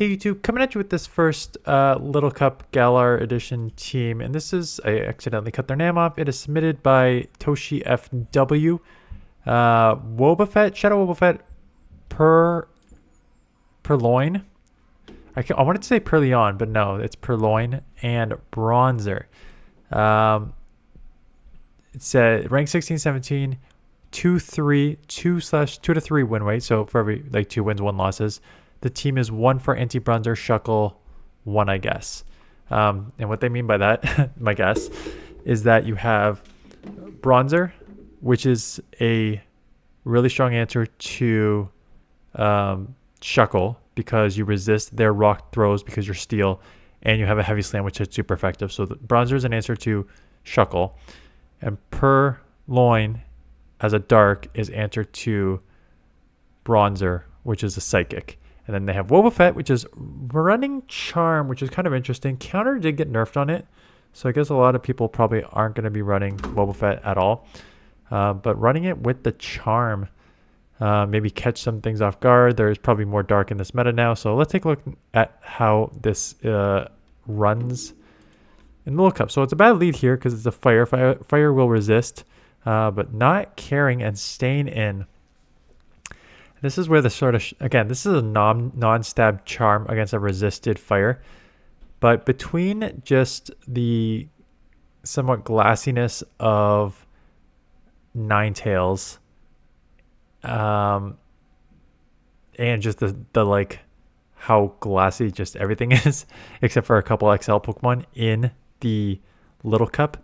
Hey YouTube, coming at you with this first Little Cup Galar Edition team, and this is, I accidentally cut their name off. It is submitted by Toshi FW, Wobbuffet, Shadow Wobbuffet, Purrloin. I wanted to say Purrloin, but no, it's Purrloin, and Bronzor. It's rank 16, 17, 2-3, 2/2 to 3 win rate. So for every 2 wins, 1 losses. The team is 1 for anti-Bronzor, Shuckle, 1, I guess. And what they mean by that, my guess, is that you have Bronzor, which is a really strong answer to Shuckle because you resist their rock throws because you're steel, and you have a heavy slam, which is super effective. So the Bronzor is an answer to Shuckle, and Purrloin as a dark is answer to Bronzor, which is a psychic. And then they have Wobbuffet, which is running charm, which is kind of interesting. Counter did get nerfed on it, so I guess a lot of people probably aren't going to be running Wobbuffet at all. But running it with the charm, maybe catch some things off guard. There's probably more dark in this meta now. So let's take a look at how this runs in the Little Cup. So it's a bad lead here because it's a fire. Fire will resist, but not caring and staying in. This is where the sort of, again, this is a non-stab charm against a resisted fire. But between just the somewhat glassiness of Ninetales, and just the like how glassy just everything is, except for a couple XL Pokemon in the Little Cup,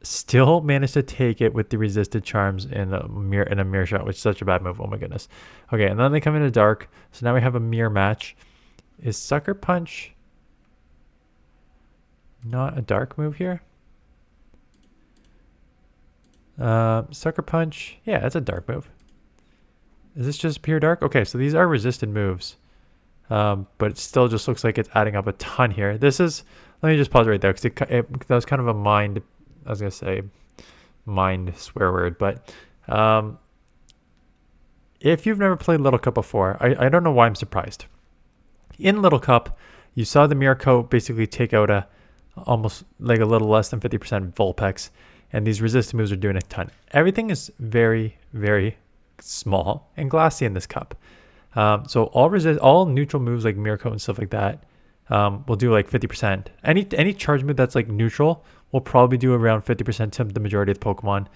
still managed to take it with the resisted charms in a mirror shot, which is such a bad move. Oh my goodness. Okay, and then they come into dark. So now we have a mirror match. Is Sucker Punch not a dark move here? Sucker Punch, yeah, it's a dark move. Is this just pure dark? Okay, so these are resisted moves, but it still just looks like it's adding up a ton here. This is, let me just pause right there because that was kind of a mind, I was going to say mind swear word, but if you've never played Little Cup before, I don't know why I'm surprised. In Little Cup, you saw the Mirror Coat basically take out almost like a little less than 50% Vulpix, and these resistant moves are doing a ton. Everything is very, very small and glassy in this cup. So all neutral moves like Mirror Coat and stuff like that will do like 50%. Any charge move that's like neutral will probably do around 50% to the majority of the Pokemon.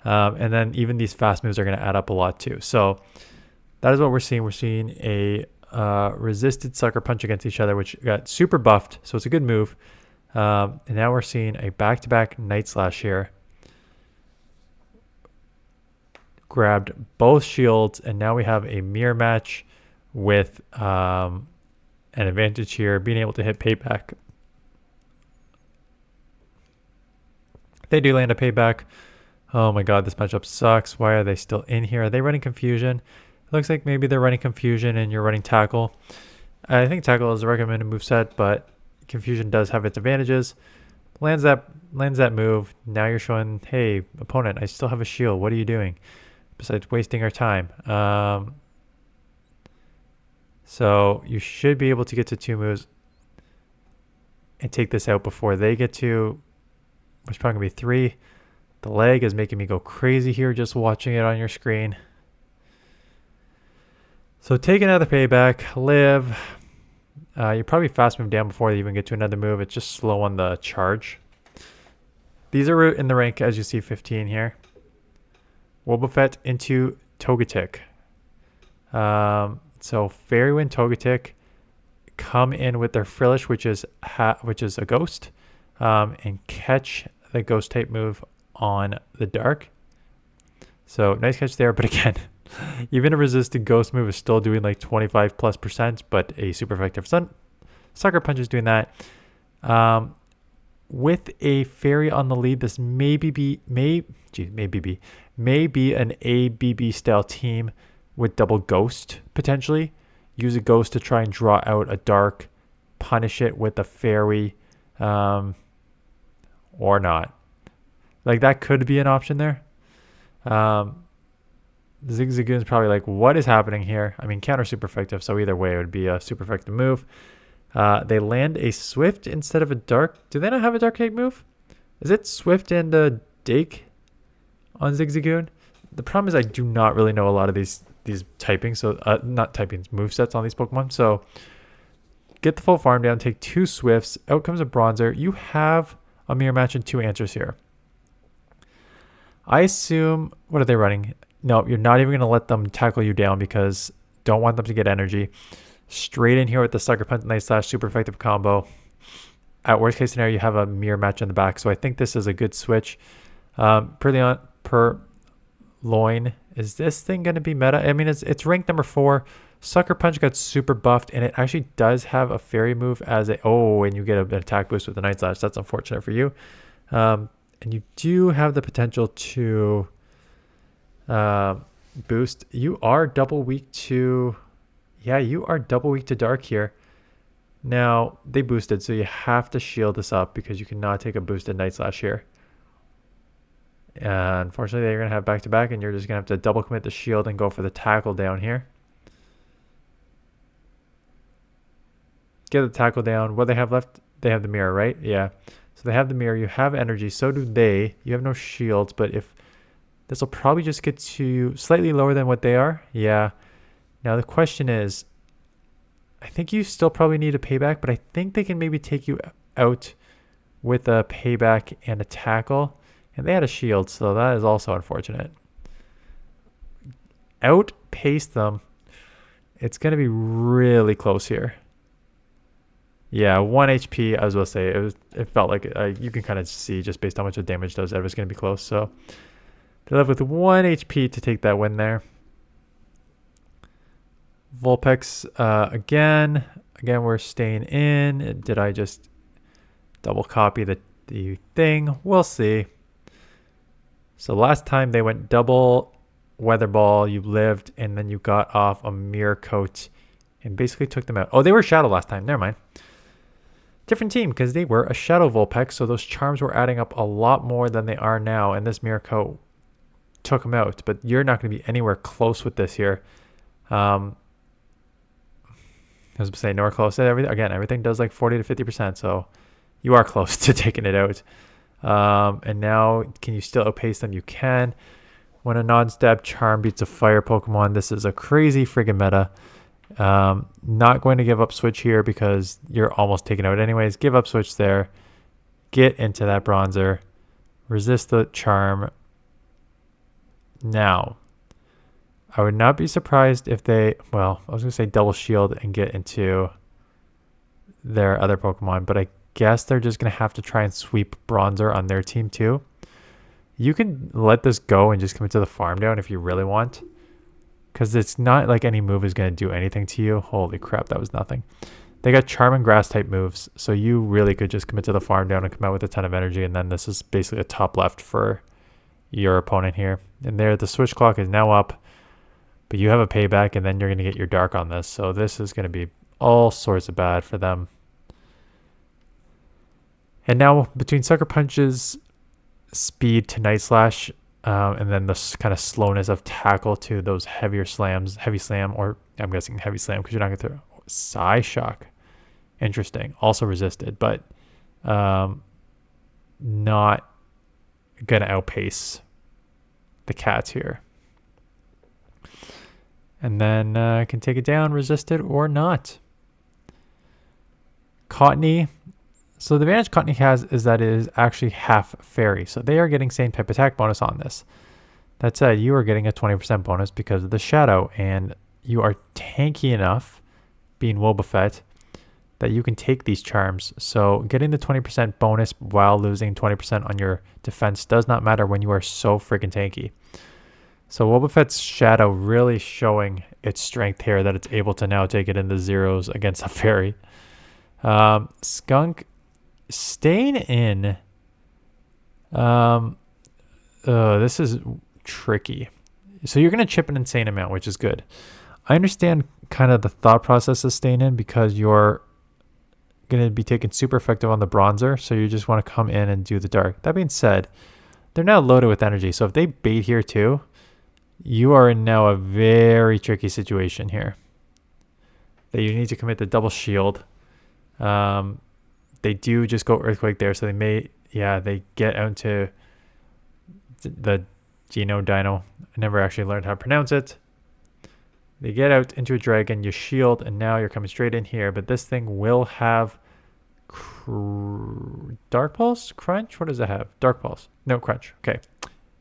And then even these fast moves are going to add up a lot too. So that is what we're seeing. We're seeing a resisted Sucker Punch against each other, which got super buffed. So it's a good move. And now we're seeing a back-to-back Night Slash here. Grabbed both shields, and now we have a mirror match with an advantage here, being able to hit payback. They do land a payback. Oh my god, this matchup sucks. Why are they still in here? Are they running Confusion? It looks like maybe they're running Confusion and you're running Tackle. I think Tackle is a recommended moveset, but Confusion does have its advantages. Lands that move. Now you're showing, hey, opponent, I still have a shield. What are you doing? Besides wasting our time. So you should be able to get to 2 moves and take this out before they get to, which probably going to be 3. The leg is making me go crazy here just watching it on your screen. So take another payback. Live. You probably fast move down before they even get to another move. It's just slow on the charge. These are in the rank, as you see, 15 here. Wobbuffet into Togetic. So Fairy Wind Togetic come in with their Frillish, which is a ghost, and catch the ghost type move on the dark. So nice catch there, but again, even a resisted ghost move is still doing like 25+%, but a super effective Sucker Punch is doing that. With a Fairy on the lead, this may be an ABB style team with double Ghost potentially. Use a Ghost to try and draw out a dark, punish it with a Fairy, or not. Like that could be an option there. Zigzagoon's probably like, what is happening here? I mean, counter super effective, so either way it would be a super effective move. They land a Swift instead of a Dark. Do they not have a Dark Egg move? Is it Swift and a Dake on Zigzagoon? The problem is I do not really know a lot of these typings, so not typings, movesets on these Pokemon. So get the full farm down, take 2 Swifts, out comes a Bronzor. You have a mirror match and 2 answers here. I assume, what are they running? No, you're not even going to let them tackle you down because don't want them to get energy. Straight in here with the Sucker Punch Night Slash, super effective combo. At worst case scenario, you have a mirror match in the back. So I think this is a good switch. Purrloin, is this thing going to be meta? I mean, it's ranked number 4. Sucker Punch got super buffed, and it actually does have a fairy move as a... Oh, and you get an attack boost with the Night Slash. That's unfortunate for you. And you do have the potential to boost. You are double weak to... Yeah, you are double weak to Dark here. Now, they boosted, so you have to shield this up because you cannot take a boosted Night Slash here. Unfortunately, they're going to have back-to-back, and you're just going to have to double commit the shield and go for the tackle down here. Get the tackle down. What they have left? They have the mirror, right? Yeah. So they have the mirror. You have energy. So do they. You have no shields, but if... This will probably just get to you slightly lower than what they are. Yeah. Now, the question is... I think you still probably need a payback, but I think they can maybe take you out with a payback and a tackle. And they had a shield, so that is also unfortunate. Outpace them. It's going to be really close here. Yeah, 1 HP, I was going to say. It felt like you can kind of see just based on how much the damage does. It was going to be close. So they left with 1 HP to take that win there. Vulpix, again, we're staying in. Did I just double copy the thing? We'll see. So last time they went double Weather Ball, you lived, and then you got off a Mirror Coat and basically took them out. Oh, they were Shadow last time. Never mind. Different team because they were a Shadow Vulpix, so those charms were adding up a lot more than they are now, and this Mirror Coat took them out. But you're not going to be anywhere close with this here. I was going to say nowhere close. Everything does like 40 to 50%, so you are close to taking it out. And now, can you still outpace them? You can. When a non-stab charm beats a fire Pokemon, this is a crazy friggin' meta. Not going to give up switch here because you're almost taken out anyways. Give up switch there. Get into that Bronzor. Resist the charm. Now, I would not be surprised if they, well, I was going to say double shield and get into their other Pokemon, but I guess they're just going to have to try and sweep Bronzor on their team too. You can let this go and just come into the farm down if you really want, because it's not like any move is going to do anything to you. Holy crap, that was nothing. They got Charm and Grass type moves, so you really could just commit to the farm down and come out with a ton of energy, and then this is basically a top left for your opponent here. And there, the switch clock is now up. But you have a payback, and then you're going to get your Dark on this. So this is going to be all sorts of bad for them. And now between Sucker Punch's speed to Night Slash, and then the kind of slowness of tackle to those heavier slams, Heavy Slam, or I'm guessing Heavy Slam because you're not going to throw Psy Shock. Interesting. Also resisted, but not going to outpace the cats here. And then can take it down, resist it, or not. Cottony. So the advantage Cottony has is that it is actually half fairy. So they are getting same type attack bonus on this. That said, you are getting a 20% bonus because of the Shadow. And you are tanky enough, being Wobbuffet, that you can take these charms. So getting the 20% bonus while losing 20% on your defense does not matter when you are so freaking tanky. So Wobbuffet's Shadow really showing its strength here, that it's able to now take it into zeros against a fairy. Skunk staying in. This is tricky. So you're going to chip an insane amount, which is good. I understand kind of the thought process of staying in because you're going to be taking super effective on the Bronzor. So you just want to come in and do the Dark. That being said, they're now loaded with energy. So if they bait here too, You are in now a very tricky situation here. That you need to commit the double shield. They do just go Earthquake there, so they may, yeah, they get out into the Dino. I never actually learned how to pronounce it. They get out into a dragon, you shield, and now you're coming straight in here. But this thing will have Dark Pulse? Crunch? What does it have? Dark Pulse. No, Crunch. Okay.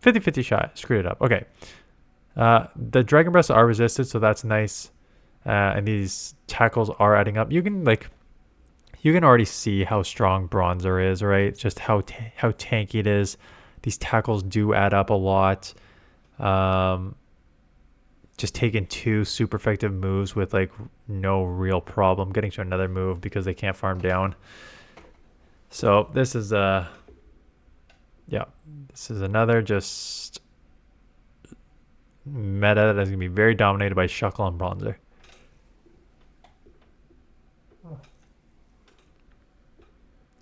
50-50 shot. Screwed it up. Okay. The Dragon Breaths are resisted, so that's nice. And these tackles are adding up. You can already see how strong Bronzor is, right? Just how tanky it is. These tackles do add up a lot. Just taking 2 super effective moves with like no real problem getting to another move because they can't farm down. So this is this is another just meta that is gonna be very dominated by Shuckle and Bronzor.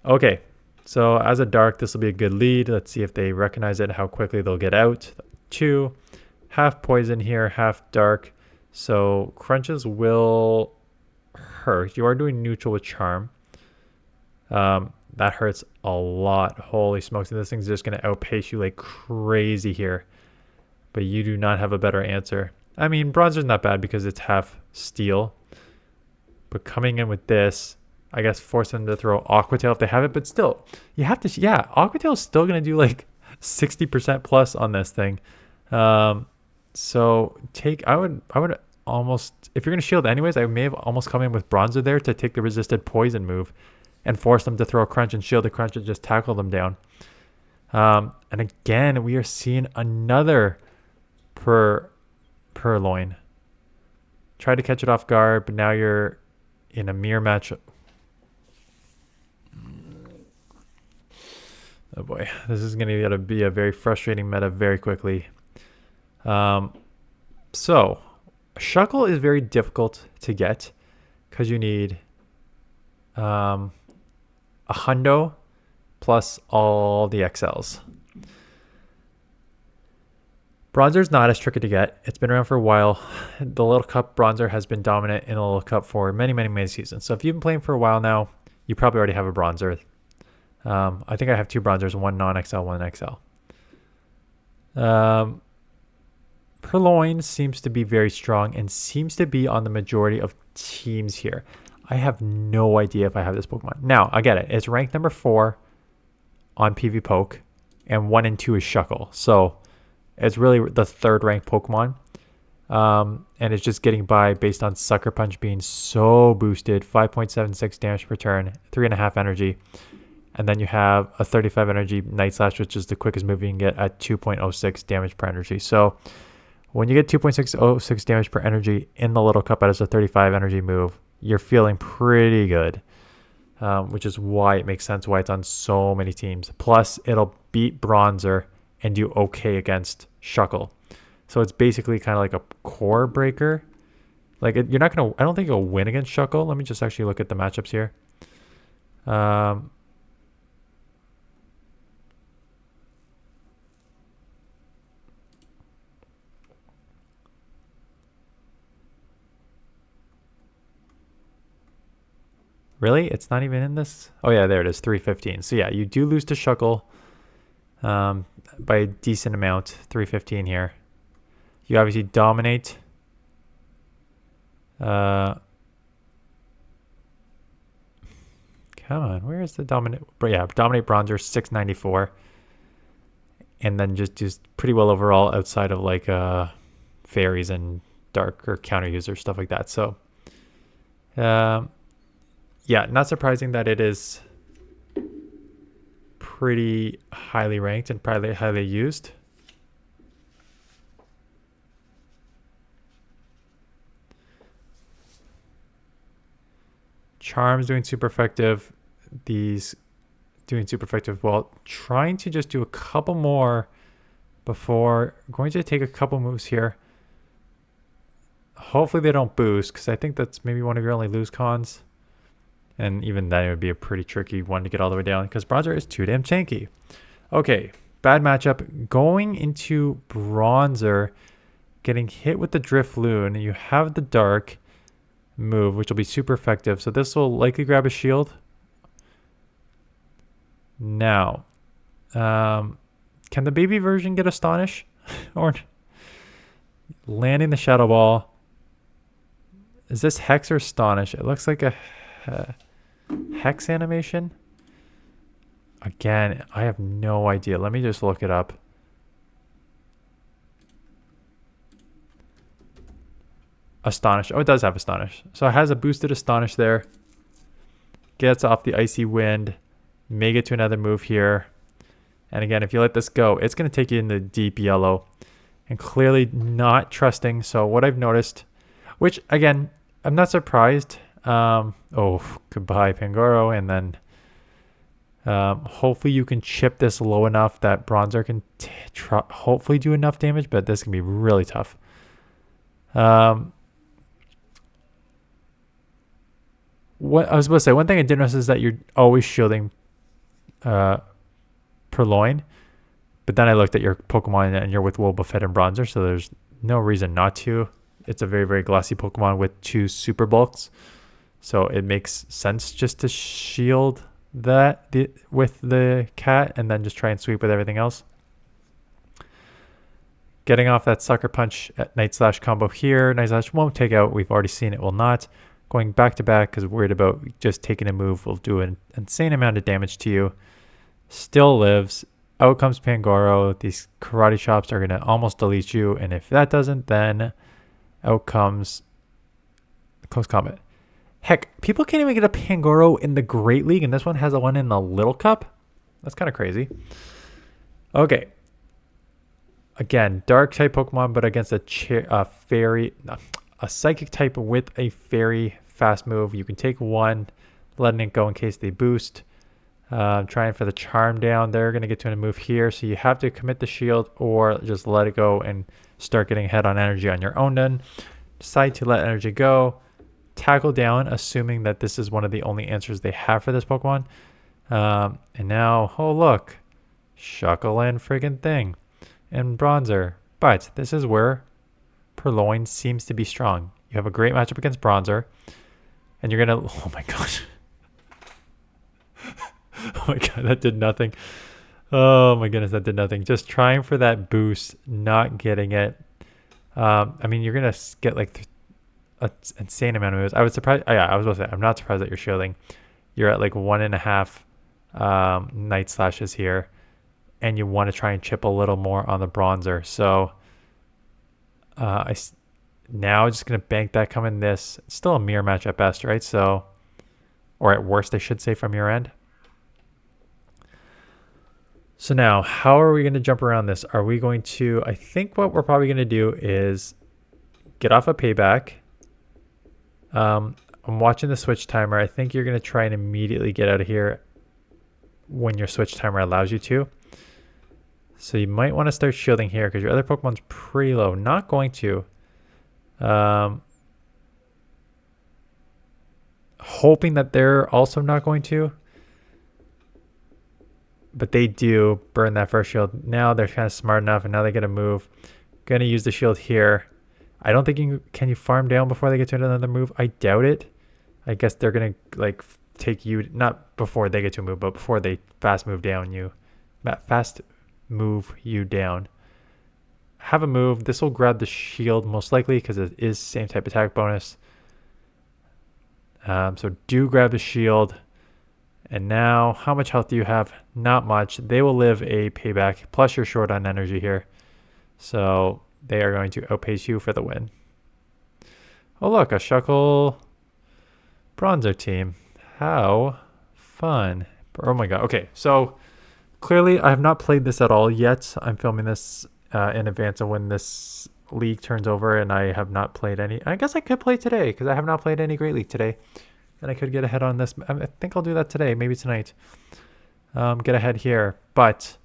Okay, so as a dark, this will be a good lead. Let's see if they recognize it, how quickly they'll get out. 2, half poison here, half dark. So crunches will hurt. You are doing neutral with charm. That hurts a lot. Holy smokes. And this thing's just going to outpace you like crazy here. But you do not have a better answer. I mean, Bronzor's not bad because it's half steel. But coming in with this, I guess force them to throw Aqua Tail if they have it. But still, you have to, yeah, Aqua Tail is still going to do like 60% plus on this thing. So I would almost, if you're going to shield anyways, I may have almost come in with Bronzor there to take the resisted poison move and force them to throw a crunch and shield the crunch and just tackle them down. And again, we are seeing another Purrloin. Try to catch it off guard, but now you're in a mirror match. Oh boy, this is going to be a very frustrating meta very quickly. So Shuckle is very difficult to get because you need a hundo plus all the XLs. Bronzor is not as tricky to get. It's been around for a while. The Little Cup Bronzor has been dominant in the Little Cup for many seasons. So if you've been playing for a while now, you probably already have a Bronzor. I think I have 2 Bronzors, 1 non-XL, 1 XL. Purrloin seems to be very strong and seems to be on the majority of teams here. I have no idea if I have this Pokemon. Now, I get it. It's ranked number 4 on PV Poke, and 1 and 2 is Shuckle. So it's really the 3rd ranked Pokemon. And it's just getting by based on Sucker Punch being so boosted. 5.76 damage per turn, 3.5 energy. And then you have a 35 energy Night Slash, which is the quickest move you can get at 2.06 damage per energy. So when you get 2.606 damage per energy in the Little Cup as a 35 energy move, you're feeling pretty good, which is why it makes sense why it's on so many teams. Plus, it'll beat Bronzor and do okay against Shuckle. So it's basically kind of like a core breaker. Like you're not going to, I don't think it'll win against Shuckle. Let me just actually look at the matchups here. Really? It's not even in this? Oh, yeah, there it is, 315. So, yeah, you do lose to Shuckle by a decent amount, 315 here. You obviously dominate. Come on, where is the dominate? But yeah, dominate Bronzor, 694. And then just pretty well overall outside of like fairies and dark or counter users, stuff like that. So, yeah, not surprising that it is pretty highly ranked and probably highly used. Charm's doing super effective. These doing super effective. Well, trying to just do a couple more before going to take a couple moves here. Hopefully they don't boost because I think that's maybe one of your only lose cons. And even then, it would be a pretty tricky one to get all the way down because Bronzor is too damn tanky. Okay, bad matchup. Going into Bronzor, getting hit with the Drifloon. You have the Dark move, which will be super effective. So this will likely grab a shield. Now, can the baby version get Astonish? Or landing the Shadow Ball. Is this Hex or Astonish? It looks like a Hex animation. Again, I have no idea. Let me just look it up. Astonish. Oh, it does have Astonish. So it has a boosted Astonish there. Gets off the Icy Wind. May get to another move here. And again, if you let this go, it's going to take you in the deep yellow. And clearly not trusting. So what I've noticed, which again, I'm not surprised. Oh, goodbye Pangoro. And then hopefully you can chip this low enough that Bronzor can hopefully do enough damage. But this can be really tough. What I was supposed to say, one thing I did notice is that you're always shielding Purrloin, but then I looked at your Pokemon and you're with Wobbuffet and Bronzor, so there's no reason not to. It's a very, very glossy Pokemon with 2 super bulks, so it makes sense just to shield that with the cat and then just try and sweep with everything else. Getting off that Sucker Punch at Night Slash combo here. Night Slash won't take out. We've already seen it will not. Going back to back because we're worried about just taking a move will do an insane amount of damage to you. Still lives. Out comes Pangoro. These karate chops are going to almost delete you. And if that doesn't, then out comes Close Combat. Heck, people can't even get a Pangoro in the Great League. And this one has a one in the Little Cup. That's kind of crazy. Okay. Again, dark type Pokemon, but against a psychic type with a fairy fast move. You can take one, letting it go in case they boost. Trying for the charm down. They're going to get to a move here. So you have to commit the shield or just let it go and start getting ahead on energy on your own then. Decide to let energy go. Tackle down, assuming that this is one of the only answers they have for this Pokemon. And now, oh look, Shuckle and friggin' Thing and Bronzor. But this is where Purrloin seems to be strong. You have a great matchup against Bronzor. And you're going to... Oh my gosh. Oh my god, that did nothing. Oh my goodness, that did nothing. Just trying for that boost, not getting it. I mean, you're going to get like an insane amount of moves. I was surprised. Oh, yeah, I was about to say, I'm not surprised that you're shielding. You're at like 1.5 Night Slashes here. And you want to try and chip a little more on the Bronzor. So now just going to bank that coming this. It's still a mirror match at best, right? So, or at worst, I should say, from your end. So now, how are we going to jump around this? Are we going to, I think what we're probably going to do is get off a payback. I'm watching the switch timer. I think you're going to try and immediately get out of here when your switch timer allows you to. So you might want to start shielding here because your other Pokemon's pretty low. Not going to. Hoping that they're also not going to. But they do burn that first shield. Now they're kind of smart enough and now they get a move. Going to use the shield here. I don't think can you farm down before they get to another move? I doubt it. I guess they're going to like take you, not before they get to a move, but before they fast move down you. Fast move you down. Have a move. This will grab the shield most likely because it is same type attack bonus. So do grab the shield. And now, how much health do you have? Not much. They will live a payback. Plus, you're short on energy here. So they are going to outpace you for the win. Oh, look, a Shuckle Bronzor team. How fun. Oh my god. Okay, so clearly I have not played this at all yet. I'm filming this in advance of when this league turns over, and I have not played any. I guess I could play today because I have not played any Great League today. And I could get ahead on this. I think I'll do that today, maybe tonight. Get ahead here. But,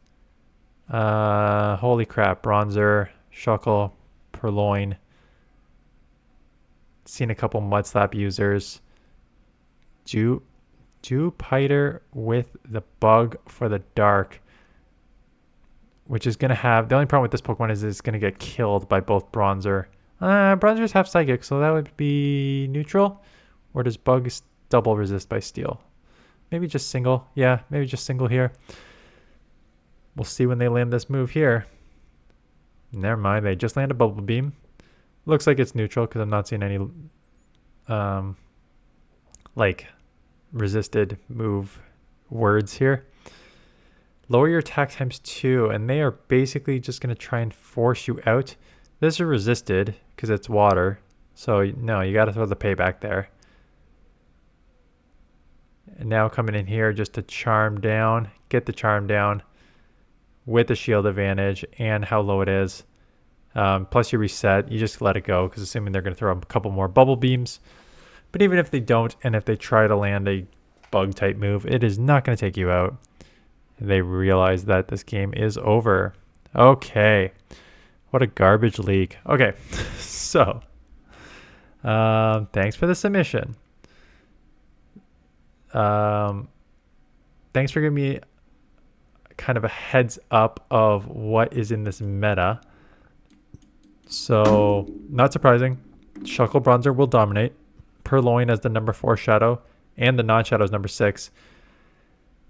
holy crap. Bronzor, Shuckle, Purrloin. Seen a couple Mud Slap users. Do Piter with the bug for the dark. which is going to have... The only problem with this Pokemon is it's going to get killed by both Bronzor. Bronzor's half Psychic, so that would be neutral. Or does Bug double resist by Steel? Maybe just single. Yeah, maybe just single here. We'll see when they land this move here. Never mind, they just landed Bubble Beam. Looks like it's neutral because I'm not seeing any like resisted move words here. Lower your attack times 2, and they are basically just going to try and force you out. This is resisted because it's water, so no, you got to throw the payback there. And now coming in here just to charm down, get the charm down with the shield advantage and how low it is. Plus you reset, you just let it go because assuming they're going to throw a couple more bubble beams. But even if they don't, and if they try to land a bug type move, it is not going to take you out. They realize that this game is over. Okay. What a garbage league. Okay. So, thanks for the submission. Thanks for giving me kind of a heads up of what is in this meta. So, not surprising. Shuckle Bronzor will dominate. Purrloin as the number 4 shadow and the non-shadow is number 6.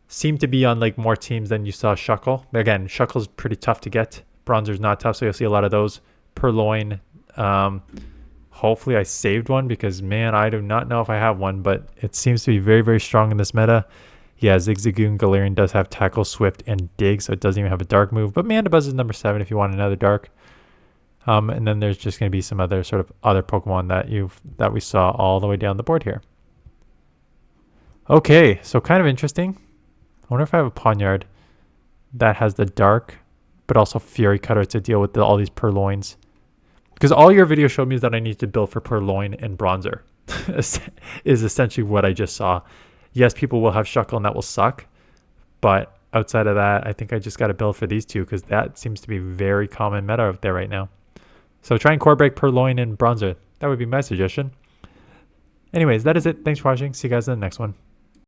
Seem to be on like more teams than you saw Shuckle. Again, Shuckle's pretty tough to get. Bronzor's not tough, so you'll see a lot of those. Purrloin, hopefully I saved one because, man, I do not know if I have one, but it seems to be very, very strong in this meta. Yeah, Zigzagoon Galarian does have Tackle, Swift, and Dig, so it doesn't even have a dark move. But Mandibuzz is number 7 if you want another dark. And then there's just going to be some other sort of other Pokemon that we saw all the way down the board here. Okay, so kind of interesting. I wonder if I have a Pawniard that has the dark, but also Fury Cutter to deal with all these Purrloins. Because all your video showed me is that I need to build for Purrloin and Bronzor. Is essentially what I just saw. Yes, people will have Shuckle and that will suck. But outside of that, I think I just got to build for these two because that seems to be very common meta out there right now. So try and core break Purrloin and Bronzor. That would be my suggestion. Anyways, that is it. Thanks for watching. See you guys in the next one.